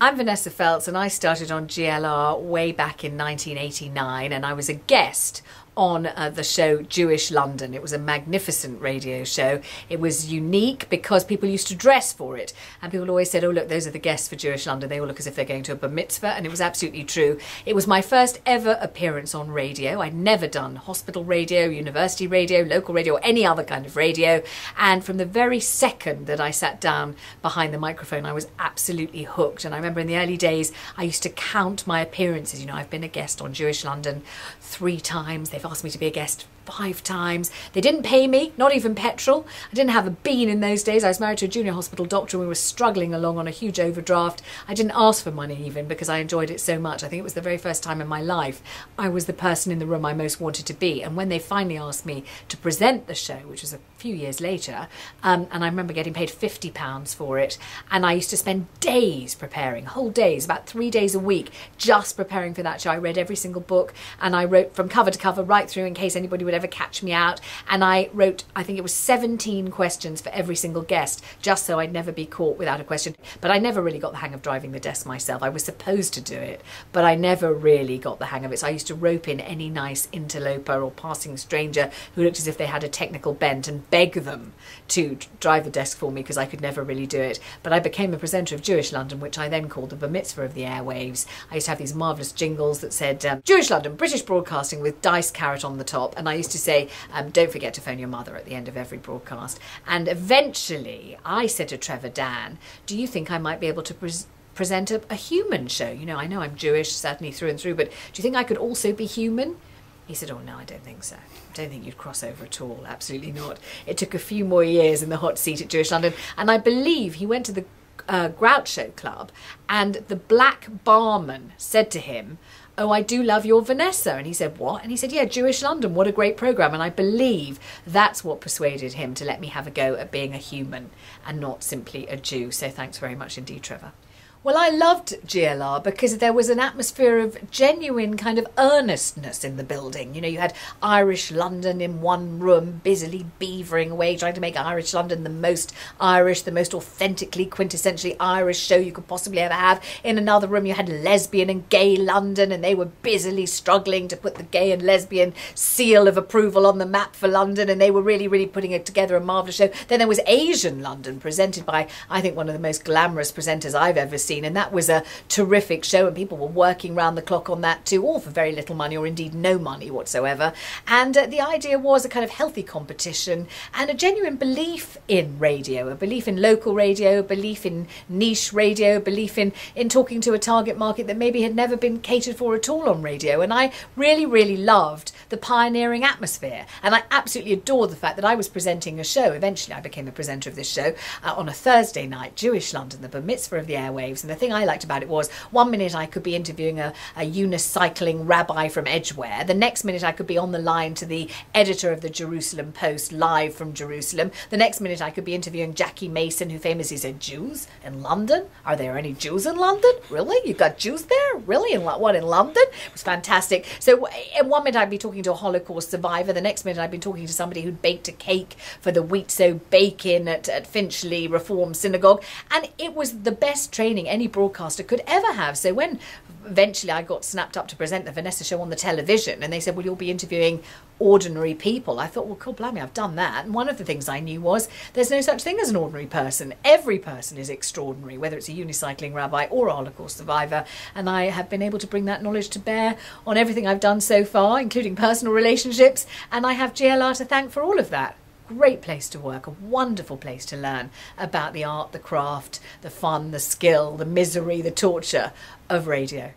I'm Vanessa Feltz and I started on GLR way back in 1989 and I was a guest on the show Jewish London. It was a magnificent radio show. It was unique because people used to dress for it and people always said, oh look, those are the guests for Jewish London. They all look as if they're going to a bar mitzvah, and it was absolutely true. It was my first ever appearance on radio. I'd never done hospital radio, university radio, local radio or any other kind of radio, and from the very second that I sat down behind the microphone I was absolutely hooked. And I remember in the early days I used to count my appearances. You know, I've been a guest on Jewish London 3 times. They've asked me to be a guest 5 times. They didn't pay me, not even petrol. I didn't have a bean in those days. I was married to a junior hospital doctor and we were struggling along on a huge overdraft. I didn't ask for money even because I enjoyed it so much. I think it was the very first time in my life I was the person in the room I most wanted to be. And when they finally asked me to present the show, which was a few years later, and I remember getting paid £50 for it, and I used to spend days preparing, whole days, about 3 days a week, just preparing for that show. I read every single book and I wrote from cover to cover right through in case anybody would ever catch me out, and I wrote, I think it was 17 questions for every single guest, just so I'd never be caught without a question. But I never really got the hang of driving the desk myself. I was supposed to do it, but I never really got the hang of it. So I used to rope in any nice interloper or passing stranger who looked as if they had a technical bent and beg them to drive the desk for me because I could never really do it. But I became a presenter of Jewish London, which I then called the bar mitzvah of the airwaves. I used to have these marvellous jingles that said Jewish London, British Broadcasting, with diced carrot on the top, and I used to say don't forget to phone your mother at the end of every broadcast. And eventually I said to Trevor Dan, do you think I might be able to present a human show? You know I'm Jewish certainly through and through, but do you think I could also be human? He said, oh no, I don't think so. I don't think you'd cross over at all. Absolutely not. It took a few more years in the hot seat at Jewish London, and I believe he went to the Groucho Club and the black barman said to him, oh, I do love your Vanessa. And he said, what? And he said, yeah, Jewish London, what a great programme. And I believe that's what persuaded him to let me have a go at being a human and not simply a Jew. So thanks very much indeed, Trevor. Well, I loved GLR because there was an atmosphere of genuine kind of earnestness in the building. You know, you had Irish London in one room, busily beavering away, trying to make Irish London the most Irish, the most authentically, quintessentially Irish show you could possibly ever have. In another room, you had lesbian and gay London, and they were busily struggling to put the gay and lesbian seal of approval on the map for London, and they were really putting together a marvellous show. Then there was Asian London, presented by, I think, one of the most glamorous presenters I've ever seen. And that was a terrific show, and people were working round the clock on that too, all for very little money or indeed no money whatsoever. And the idea was a kind of healthy competition and a genuine belief in radio, a belief in local radio, a belief in niche radio, a belief in talking to a target market that maybe had never been catered for at all on radio. And I really loved the pioneering atmosphere, and I absolutely adored the fact that I was presenting a show. Eventually I became the presenter of this show on a Thursday night, Jewish London, the bar mitzvah of the airwaves. And the thing I liked about it was, one minute I could be interviewing a unicycling rabbi from Edgware. The next minute I could be on the line to the editor of the Jerusalem Post live from Jerusalem. The next minute I could be interviewing Jackie Mason, who famously said, Jews in London? Are there any Jews in London? Really? You've got Jews there? Really? In what, in London? It was fantastic. So in one minute I'd be talking to a Holocaust survivor. The next minute I'd be talking to somebody who'd baked a cake for the Wheat So Bake-In at Finchley Reform Synagogue. And it was the best training any broadcaster could ever have. So when eventually I got snapped up to present the Vanessa show on the television, and they said, well, you'll be interviewing ordinary people, I thought, well, cool, blimey, I've done that. And one of the things I knew was there's no such thing as an ordinary person. Every person is extraordinary, whether it's a unicycling rabbi or a Holocaust survivor. And I have been able to bring that knowledge to bear on everything I've done so far, including personal relationships. And I have GLR to thank for all of that. Great place to work, a wonderful place to learn about the art, the craft, the fun, the skill, the misery, the torture of radio.